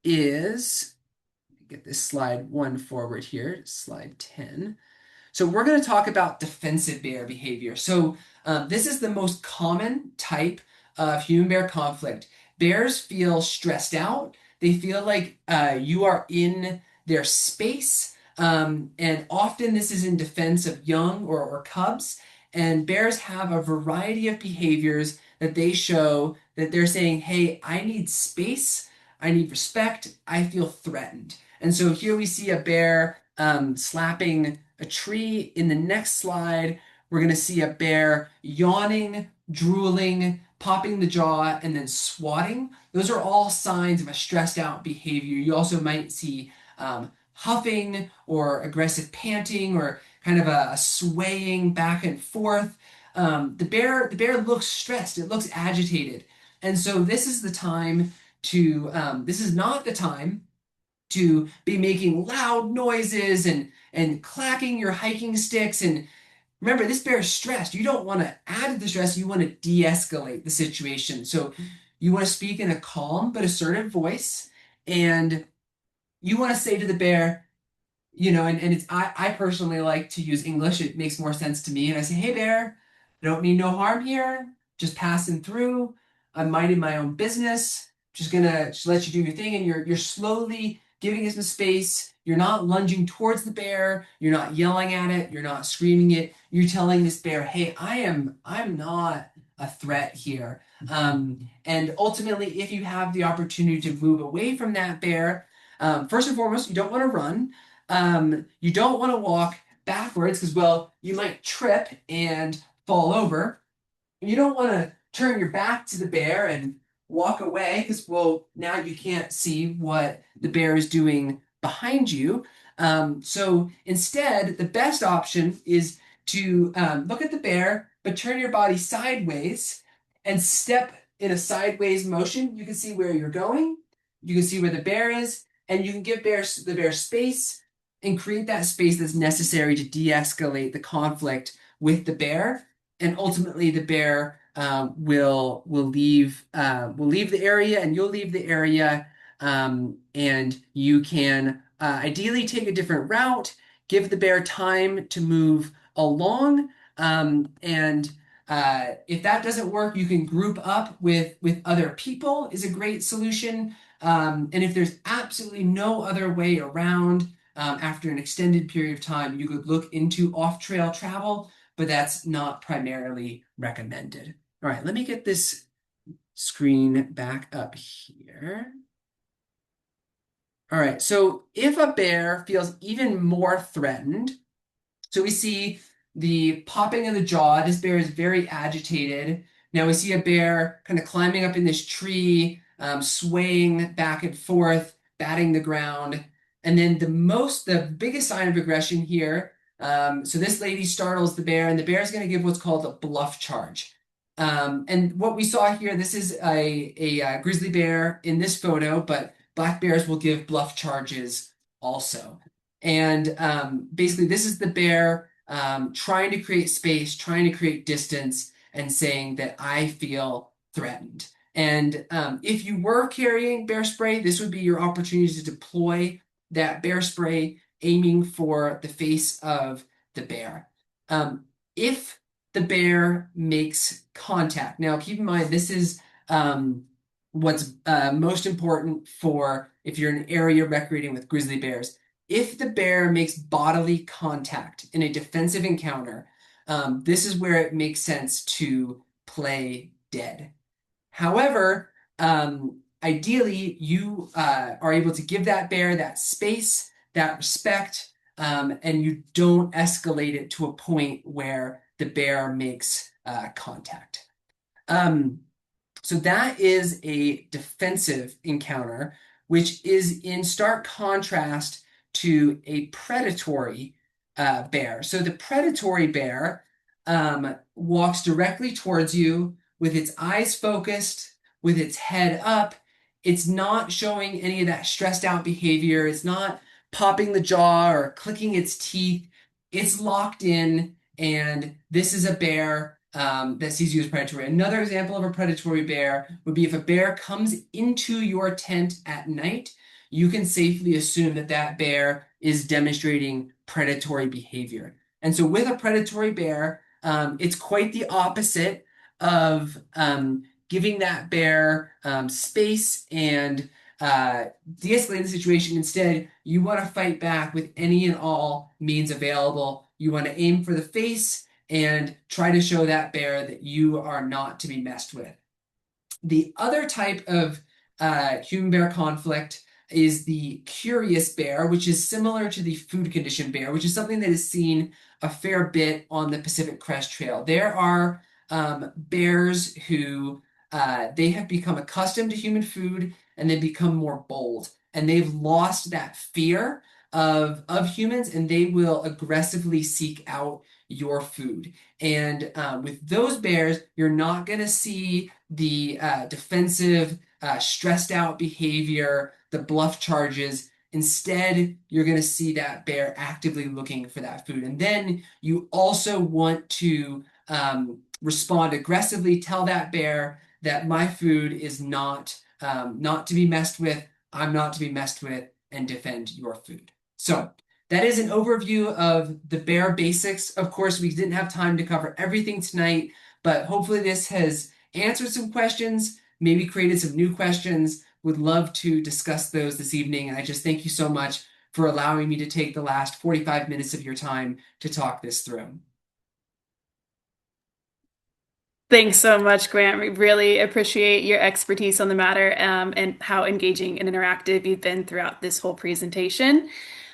is, get this slide one forward here, slide 10. So we're going to talk about defensive bear behavior. So this is the most common type of human-bear conflict. Bears feel stressed out. They feel like you are in their space. And often this is in defense of young or cubs. And bears have a variety of behaviors that they show that they're saying, hey, I need space. I need respect. I feel threatened. And so here we see a bear slapping a tree. In the next slide, we're going to see a bear yawning, drooling, popping the jaw, and then swatting. Those are all signs of a stressed out behavior. You also might see huffing or aggressive panting or kind of a swaying back and forth. The bear looks stressed. It looks agitated. And so this is the time this is not the time to be making loud noises and clacking your hiking sticks. And remember, this bear is stressed. You don't want to add to the stress. You want to de-escalate the situation. So you want to speak in a calm but assertive voice, and you want to say to the bear, and it's I personally like to use English. It makes more sense to me. And I say, hey bear, I don't mean no harm here. Just passing through. I'm minding my own business. Just gonna just let you do your thing. And you're slowly giving it some space. You're not lunging towards the bear. You're not yelling at it. You're not screaming it. You're telling this bear, hey, I'm not a threat here. And ultimately, if you have the opportunity to move away from that bear, first and foremost, you don't want to run. You don't want to walk backwards because, well, you might trip and fall over. You don't want to turn your back to the bear and walk away because, well, now you can't see what the bear is doing behind you. So instead, the best option is to look at the bear, but turn your body sideways and step in a sideways motion. You can see where you're going, you can see where the bear is, and you can give the bear space and create that space that's necessary to de-escalate the conflict with the bear, and ultimately the bear will leave the area, and you'll leave the area, and you can ideally take a different route, give the bear time to move along, and if that doesn't work, you can group up with other people is a great solution. And if there's absolutely no other way around, after an extended period of time, you could look into off-trail travel, but that's not primarily recommended. All right, let me get this screen back up here. All right, so if a bear feels even more threatened, so we see the popping of the jaw, this bear is very agitated. Now we see a bear kind of climbing up in this tree, swaying back and forth, batting the ground. And then the biggest sign of aggression here, so this lady startles the bear, and the bear is going to give what's called a bluff charge. And what we saw here, this is a grizzly bear in this photo, but black bears will give bluff charges also. And basically, this is the bear trying to create space, trying to create distance, and saying that I feel threatened. And if you were carrying bear spray, this would be your opportunity to deploy that bear spray, aiming for the face of the bear. If the bear makes contact. Now, keep in mind, this is what's most important for if you're in an area recreating with grizzly bears. If the bear makes bodily contact in a defensive encounter, this is where it makes sense to play dead. However, ideally, you are able to give that bear that space, that respect, and you don't escalate it to a point where the bear makes contact. Um, so that is a defensive encounter, which is in stark contrast to a predatory bear. So the predatory bear walks directly towards you with its eyes focused, with its head up. It's not showing any of that stressed out behavior. It's not popping the jaw or clicking its teeth. It's locked in, and this is a bear that sees you as predatory. Another example of a predatory bear would be if a bear comes into your tent at night, you can safely assume that that bear is demonstrating predatory behavior. And so with a predatory bear, it's quite the opposite of giving that bear space and de-escalating the situation. Instead, you want to fight back with any and all means available. You want to aim for the face and try to show that bear that you are not to be messed with. The other type of human bear conflict is the curious bear, which is similar to the food condition bear, which is something that is seen a fair bit on the Pacific Crest Trail. There are bears who they have become accustomed to human food, and they become more bold, and they've lost that fear of humans, and they will aggressively seek out your food. And with those bears, you're not going to see the defensive, stressed out behavior, the bluff charges. Instead, you're going to see that bear actively looking for that food. And then you also want to respond aggressively, tell that bear that my food is not to be messed with, I'm not to be messed with, and defend your food. So that is an overview of the bear basics. Of course, we didn't have time to cover everything tonight, but hopefully this has answered some questions, maybe created some new questions. Would love to discuss those this evening. And I just thank you so much for allowing me to take the last 45 minutes of your time to talk this through. Thanks so much, Grant. We really appreciate your expertise on the matter, and how engaging and interactive you've been throughout this whole presentation.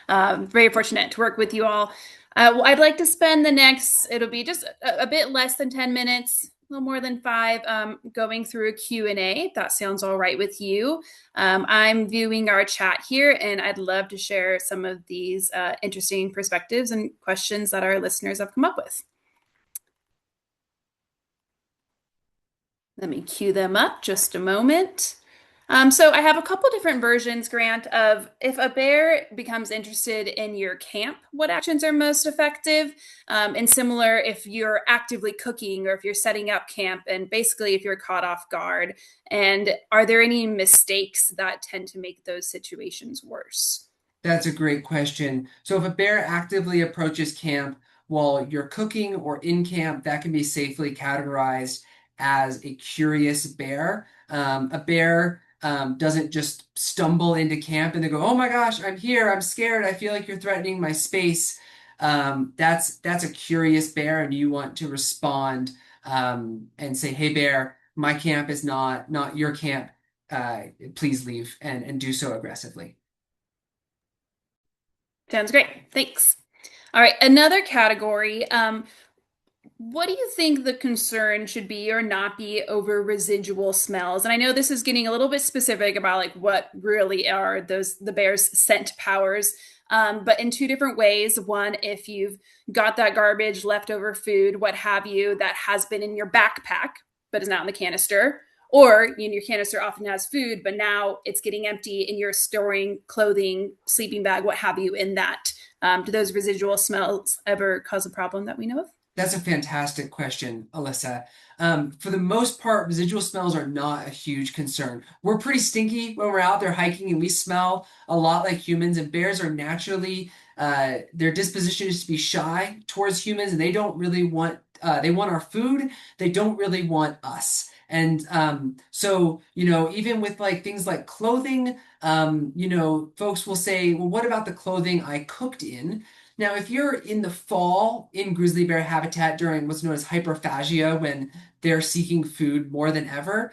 Very fortunate to work with you all. Well, I'd like to spend the next, it'll be just a bit less than 10 minutes, a little more than five, going through a Q&A, if that sounds all right with you. I'm viewing our chat here, and I'd love to share some of these interesting perspectives and questions that our listeners have come up with. Let me cue them up just a moment. So I have a couple different versions, Grant, of if a bear becomes interested in your camp, what actions are most effective? And similar if you're actively cooking or if you're setting up camp, and basically if you're caught off guard. And are there any mistakes that tend to make those situations worse? That's a great question. So if a bear actively approaches camp while you're cooking or in camp, that can be safely categorized as a curious bear. A bear doesn't just stumble into camp and they go, "Oh my gosh, I'm here. I'm scared. I feel like you're threatening my space." That's a curious bear, and you want to respond and say, "Hey, bear, my camp is not your camp. Please leave," and do so aggressively. Sounds great. Thanks. All right, another category. What do you think the concern should be or not be over residual smells? And I know this is getting a little bit specific about like what really are the bear's scent powers, but in two different ways. One, if you've got that garbage, leftover food, what have you, that has been in your backpack but is not in the canister, or your canister often has food, but now it's getting empty and you're storing clothing, sleeping bag, what have you, in that. Do those residual smells ever cause a problem that we know of? That's a fantastic question, Alyssa. For the most part, residual smells are not a huge concern. We're pretty stinky when we're out there hiking and we smell a lot like humans, and bears are naturally, their disposition is to be shy towards humans, and they don't really want, they want our food, they don't really want us. And so, even with like things like clothing, folks will say, well, what about the clothing I cooked in? Now, if you're in the fall in grizzly bear habitat during what's known as hyperphagia, when they're seeking food more than ever,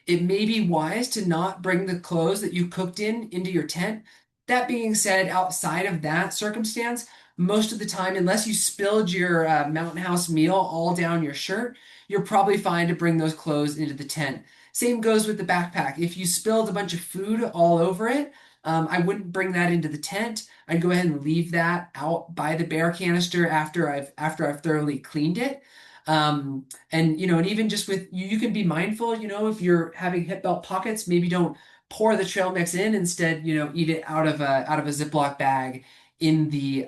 it may be wise to not bring the clothes that you cooked in into your tent. That being said, outside of that circumstance, most of the time, unless you spilled your mountain house meal all down your shirt, you're probably fine to bring those clothes into the tent. Same goes with the backpack. If you spilled a bunch of food all over it, I wouldn't bring that into the tent. I'd go ahead and leave that out by the bear canister after I've thoroughly cleaned it. And even just with you can be mindful, if you're having hip belt pockets, maybe don't pour the trail mix in. Instead, eat it out of a Ziploc bag in the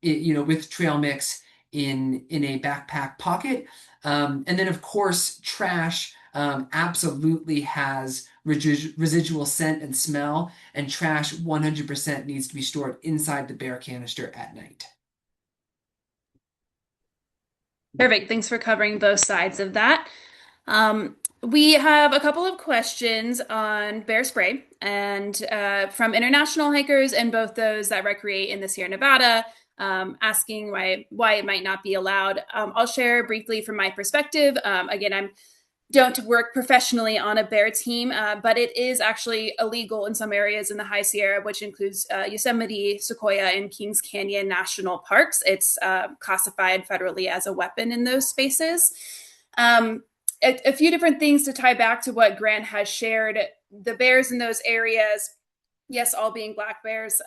with trail mix in a backpack pocket. And then of course, trash absolutely has residual scent and smell, and trash 100% needs to be stored inside the bear canister at night. Perfect. Thanks for covering both sides of that. We have a couple of questions on bear spray, and from international hikers and both those that recreate in the Sierra Nevada, asking why it might not be allowed. I'll share briefly from my perspective. Again, I'm don't work professionally on a bear team, but it is actually illegal in some areas in the High Sierra, which includes Yosemite, Sequoia, and Kings Canyon National Parks. It's classified federally as a weapon in those spaces. A few different things to tie back to what Grant has shared. The bears in those areas, yes, all being black bears,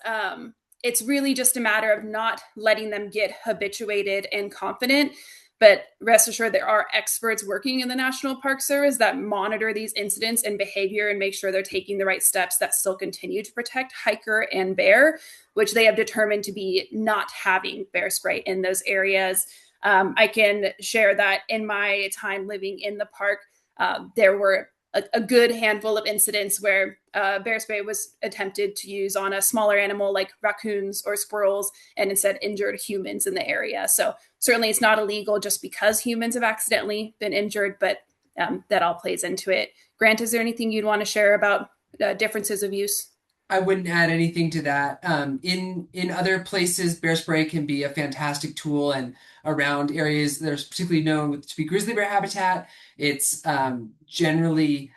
it's really just a matter of not letting them get habituated and confident. But rest assured, there are experts working in the National Park Service that monitor these incidents and behavior and make sure they're taking the right steps that still continue to protect hiker and bear, which they have determined to be not having bear spray in those areas. I can share that in my time living in the park, there were a good handful of incidents where bear spray was attempted to use on a smaller animal like raccoons or squirrels, and instead injured humans in the area. So certainly it's not illegal just because humans have accidentally been injured, but that all plays into it. Grant, is there anything you'd want to share about differences of use? I wouldn't add anything to that. In other places, bear spray can be a fantastic tool, and around areas that are particularly known to be grizzly bear habitat, it's generally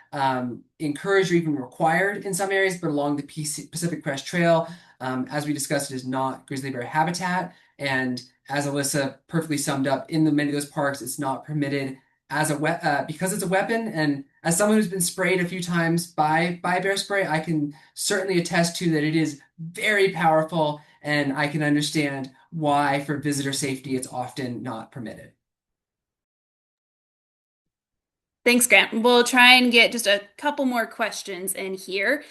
encouraged or even required in some areas. But along the Pacific Crest Trail, as we discussed, it is not grizzly bear habitat, and as Alyssa perfectly summed up, in the many of those parks, it's not permitted as a because it's a weapon. And as someone who's been sprayed a few times by bear spray, I can certainly attest to that it is very powerful, and I can understand why, for visitor safety, it's often not permitted. Thanks, Grant. We'll try and get just a couple more questions in here.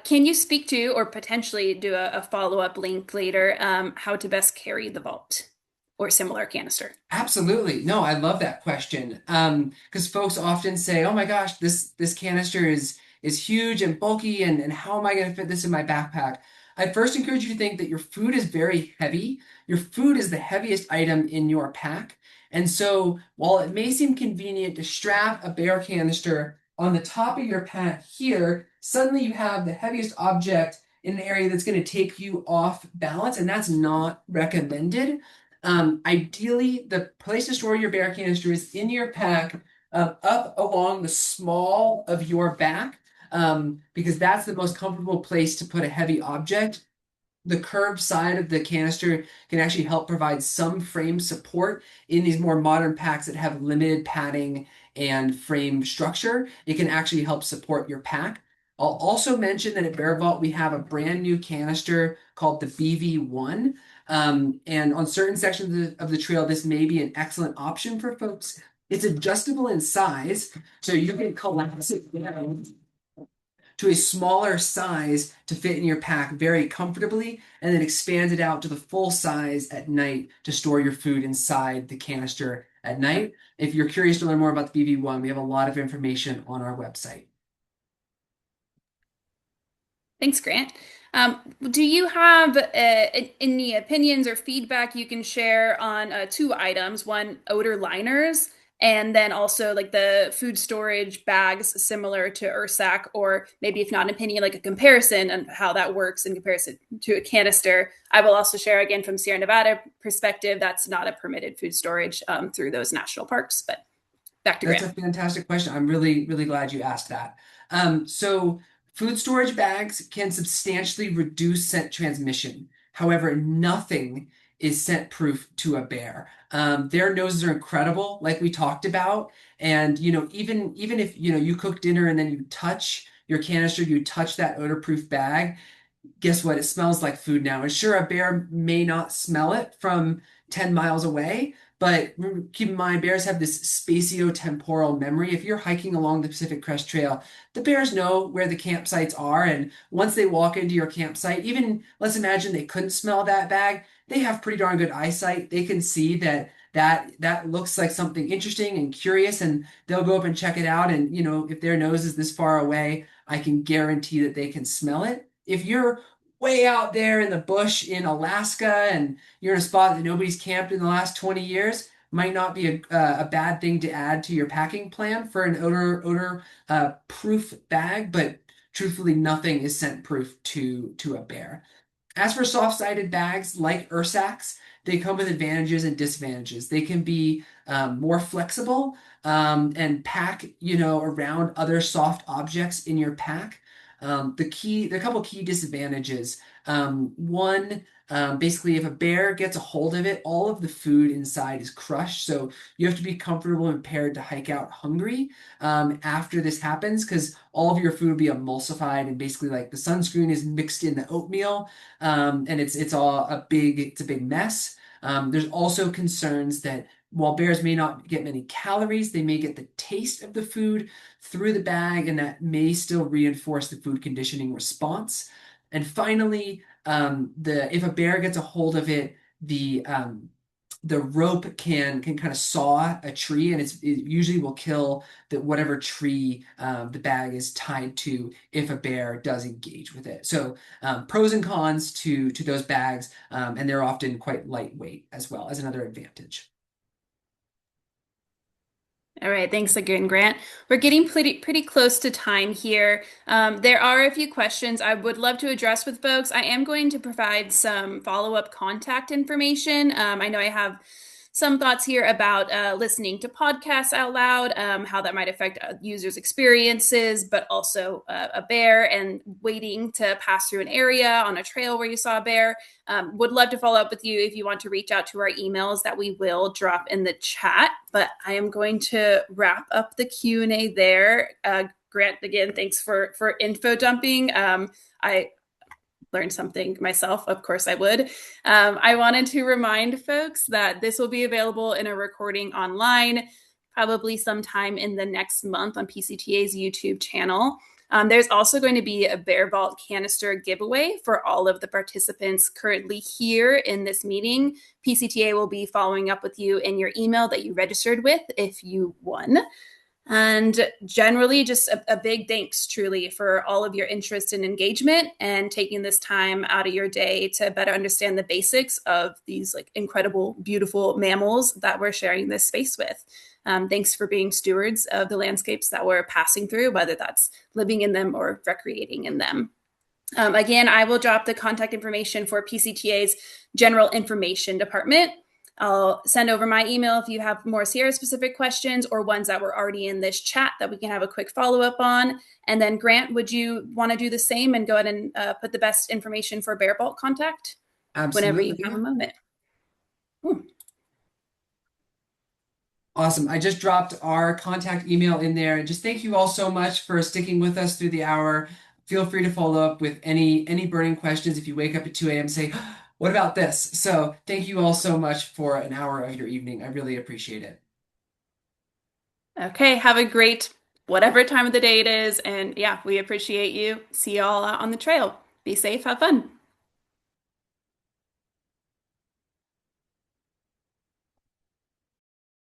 Can you speak to or potentially do a follow-up link later, how to best carry the vault or similar canister? Absolutely. No, I love that question. Because folks often say, "Oh my gosh, this canister is huge and bulky, and how am I going to fit this in my backpack?" I first encourage you to think that your food is very heavy. Your food is the heaviest item in your pack. And so while it may seem convenient to strap a bear canister on the top of your pack here, suddenly you have the heaviest object in an area that's going to take you off balance, and that's not recommended. Ideally, the place to store your bear canister is in your pack, up along the small of your back, because that's the most comfortable place to put a heavy object. The curved side of the canister can actually help provide some frame support in these more modern packs that have limited padding and frame structure. It can actually help support your pack. I'll also mention that at BearVault we have a brand new canister called the BV1. And on certain sections of the trail, this may be an excellent option for folks. It's adjustable in size, so you can collapse it down to a smaller size to fit in your pack very comfortably, and then expand it out to the full size at night to store your food inside the canister at night. If you're curious to learn more about the BV1, we have a lot of information on our website. Thanks, Grant. Do you have any opinions or feedback you can share on two items? One, odor liners, and then also like the food storage bags similar to Ursac, or maybe if not an opinion, like a comparison on how that works in comparison to a canister. I will also share again from Sierra Nevada perspective, that's not a permitted food storage through those national parks. But back to That's Grant. a fantastic question. I'm really, really glad you asked that. So food storage bags can substantially reduce scent transmission. However, nothing is scent proof to a bear. Their noses are incredible, like we talked about. And even if you cook dinner and then you touch your canister, you touch that odor proof bag, guess what? It smells like food now. And sure, a bear may not smell it from 10 miles away, but keep in mind, bears have this spatio-temporal memory. If you're hiking along the Pacific Crest Trail, the bears know where the campsites are. And once they walk into your campsite, even let's imagine they couldn't smell that bag, they have pretty darn good eyesight. They can see that looks like something interesting and curious, and they'll go up and check it out. And if their nose is this far away, I can guarantee that they can smell it. If you're way out there in the bush in Alaska and you're in a spot that nobody's camped in the last 20 years, might not be a bad thing to add to your packing plan for an odor proof bag, but truthfully, nothing is scent proof to a bear. As for soft-sided bags like Ursacs, they come with advantages and disadvantages. They can be more flexible and pack, around other soft objects in your pack. There are a couple key disadvantages. One, basically, if a bear gets a hold of it, all of the food inside is crushed. So you have to be comfortable and prepared to hike out hungry after this happens, because all of your food will be emulsified, and basically like the sunscreen is mixed in the oatmeal, and it's all it's a big mess. There's also concerns that while bears may not get many calories, they may get the taste of the food through the bag, and that may still reinforce the food conditioning response. And finally, if a bear gets a hold of it, the rope can kind of saw a tree, and it usually will kill whatever tree the bag is tied to if a bear does engage with it. So pros and cons to those bags, and they're often quite lightweight as well as another advantage. All right, thanks again, Grant. We're getting pretty close to time here. There are a few questions I would love to address with folks. I am going to provide some follow-up contact information. I know I have some thoughts here about listening to podcasts out loud, how that might affect users' experiences, but also a bear and waiting to pass through an area on a trail where you saw a bear. Would love to follow up with you if you want to reach out to our emails that we will drop in the chat. But I am going to wrap up the Q&A there. Grant, again, thanks for info dumping. I learned something myself. Of course, I would. I wanted to remind folks that this will be available in a recording online, probably sometime in the next month on PCTA's YouTube channel. There's also going to be a BearVault canister giveaway for all of the participants currently here in this meeting. PCTA will be following up with you in your email that you registered with if you won. And generally, just a big thanks truly for all of your interest and engagement and taking this time out of your day to better understand the basics of these like incredible, beautiful mammals that we're sharing this space with. Thanks for being stewards of the landscapes that we're passing through, whether that's living in them or recreating in them. Again, I will drop the contact information for PCTA's General Information Department. I'll send over my email if you have more Sierra specific questions or ones that were already in this chat that we can have a quick follow up on. And then, Grant, would you want to do the same and go ahead and put the best information for BearVault contact whenever you Absolutely, have yeah. a moment? Ooh. Awesome. I just dropped our contact email in there. And just thank you all so much for sticking with us through the hour. Feel free to follow up with any burning questions. If you wake up at 2 a.m., say, what about this? So thank you all so much for an hour of your evening. I really appreciate it. Okay, have a great whatever time of the day it is. And yeah, we appreciate you. See y'all out on the trail. Be safe, have fun.